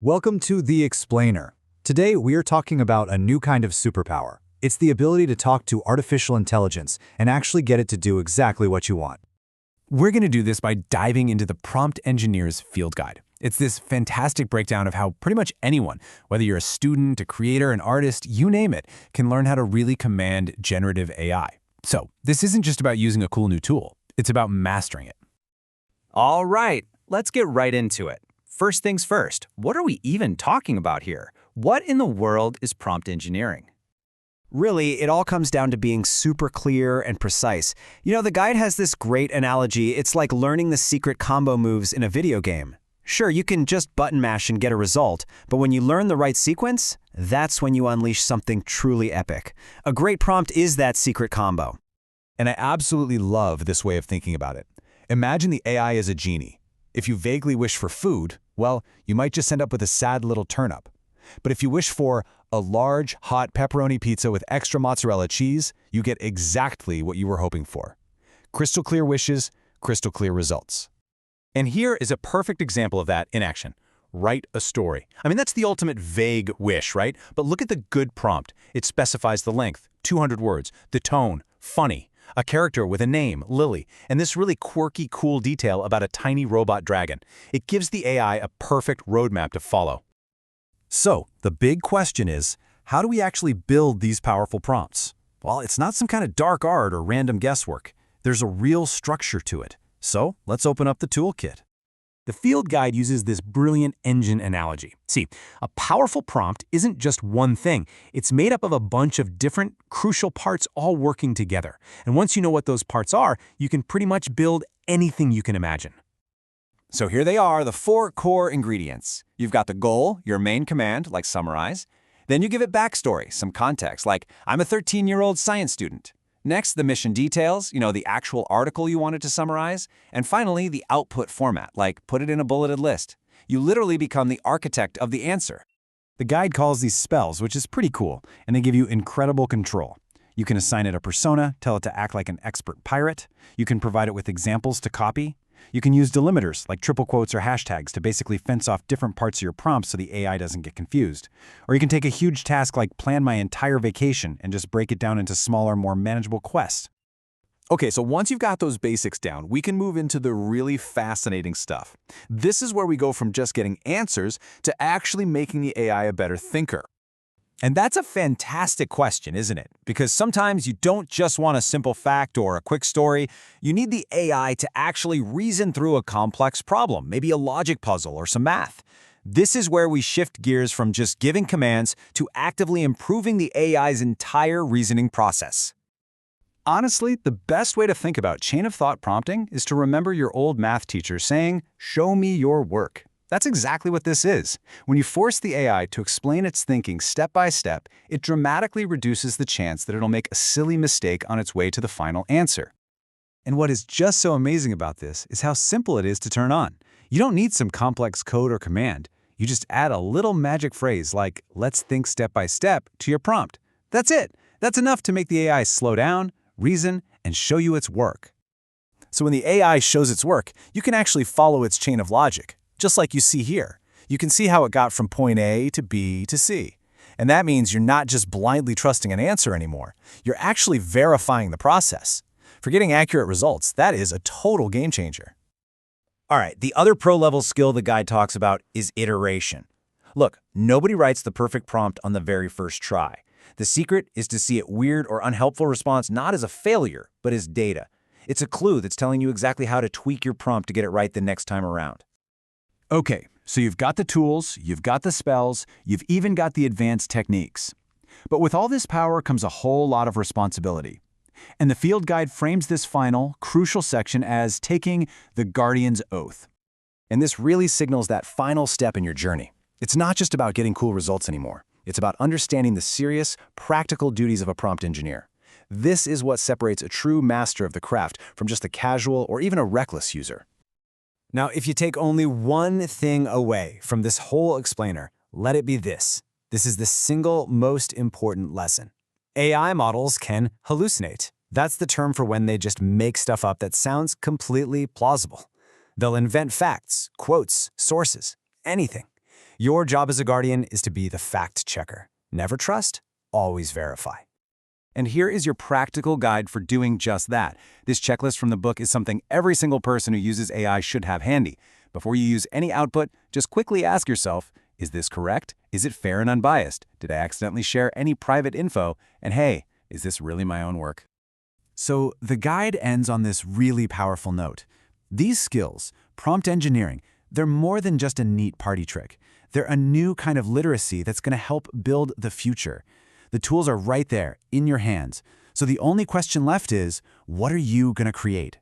Welcome to The Explainer. Today, we are talking about a new kind of superpower. It's the ability to talk to artificial intelligence and actually get it to do exactly what you want. We're going to do this by diving into the Prompt Engineer's Field Guide. It's this fantastic breakdown of how pretty much anyone, whether you're a student, a creator, an artist, you name it, can learn how to really command generative AI. So, this isn't just about using a cool new tool. It's about mastering it. All right, let's get right into it. First things first, what are we even talking about here? What in the world is prompt engineering? Really, it all comes down to being super clear and precise. The guide has this great analogy. It's like learning the secret combo moves in a video game. Sure, you can just button mash and get a result, but when you learn the right sequence, that's when you unleash something truly epic. A great prompt is that secret combo. And I absolutely love this way of thinking about it. Imagine the AI as a genie. If you vaguely wish for food, well, you might just end up with a sad little turnip. But if you wish for a large, hot pepperoni pizza with extra mozzarella cheese, you get exactly what you were hoping for. Crystal clear wishes, crystal clear results. And here is a perfect example of that in action. Write a story. I mean, that's the ultimate vague wish, right? But look at the good prompt. It specifies the length, 200 words, the tone, funny, a character with a name, Lily, and this really quirky, cool detail about a tiny robot dragon. It gives the AI a perfect roadmap to follow. So, the big question is, how do we actually build these powerful prompts? Well, it's not some kind of dark art or random guesswork. There's a real structure to it. So, let's open up the toolkit. The field guide uses this brilliant engine analogy. See, a powerful prompt isn't just one thing. It's made up of a bunch of different, crucial parts all working together. And once you know what those parts are, you can pretty much build anything you can imagine. So here they are, the 4 core ingredients. You've got the goal, your main command, like summarize. Then you give it backstory, some context, like I'm a 13-year-old science student. Next, the mission details, the actual article you wanted to summarize. And finally, the output format, like put it in a bulleted list. You literally become the architect of the answer. The guide calls these spells, which is pretty cool, and they give you incredible control. You can assign it a persona, tell it to act like an expert pirate. You can provide it with examples to copy. You can use delimiters, like triple quotes or hashtags, to basically fence off different parts of your prompt so the AI doesn't get confused. Or you can take a huge task like plan my entire vacation and just break it down into smaller, more manageable quests. Okay, so once you've got those basics down, we can move into the really fascinating stuff. This is where we go from just getting answers to actually making the AI a better thinker. And that's a fantastic question, isn't it? Because sometimes you don't just want a simple fact or a quick story. You need the AI to actually reason through a complex problem, maybe a logic puzzle or some math. This is where we shift gears from just giving commands to actively improving the AI's entire reasoning process. Honestly, the best way to think about chain of thought prompting is to remember your old math teacher saying, "Show me your work." That's exactly what this is. When you force the AI to explain its thinking step by step, it dramatically reduces the chance that it'll make a silly mistake on its way to the final answer. And what is just so amazing about this is how simple it is to turn on. You don't need some complex code or command. You just add a little magic phrase like, "Let's think step by step," to your prompt. That's it. That's enough to make the AI slow down, reason, and show you its work. So when the AI shows its work, you can actually follow its chain of logic. Just like you see here. You can see how it got from point A to B to C. And that means you're not just blindly trusting an answer anymore. You're actually verifying the process. For getting accurate results, that is a total game changer. All right, the other pro-level skill the guide talks about is iteration. Look, nobody writes the perfect prompt on the very first try. The secret is to see a weird or unhelpful response not as a failure, but as data. It's a clue that's telling you exactly how to tweak your prompt to get it right the next time around. Okay, so you've got the tools, you've got the spells, you've even got the advanced techniques. But with all this power comes a whole lot of responsibility. And the field guide frames this final, crucial section as taking the guardian's oath. And this really signals that final step in your journey. It's not just about getting cool results anymore. It's about understanding the serious, practical duties of a prompt engineer. This is what separates a true master of the craft from just a casual or even a reckless user. Now, if you take only one thing away from this whole explainer, let it be this. This is the single most important lesson. AI models can hallucinate. That's the term for when they just make stuff up that sounds completely plausible. They'll invent facts, quotes, sources, anything. Your job as a guardian is to be the fact checker. Never trust, always verify. And here is your practical guide for doing just that. This checklist from the book is something every single person who uses AI should have handy. Before you use any output, just quickly ask yourself, is this correct? Is it fair and unbiased? Did I accidentally share any private info? And hey, is this really my own work? So the guide ends on this really powerful note. These skills, prompt engineering, they're more than just a neat party trick. They're a new kind of literacy that's going to help build the future. The tools are right there, in your hands. So the only question left is, what are you going to create?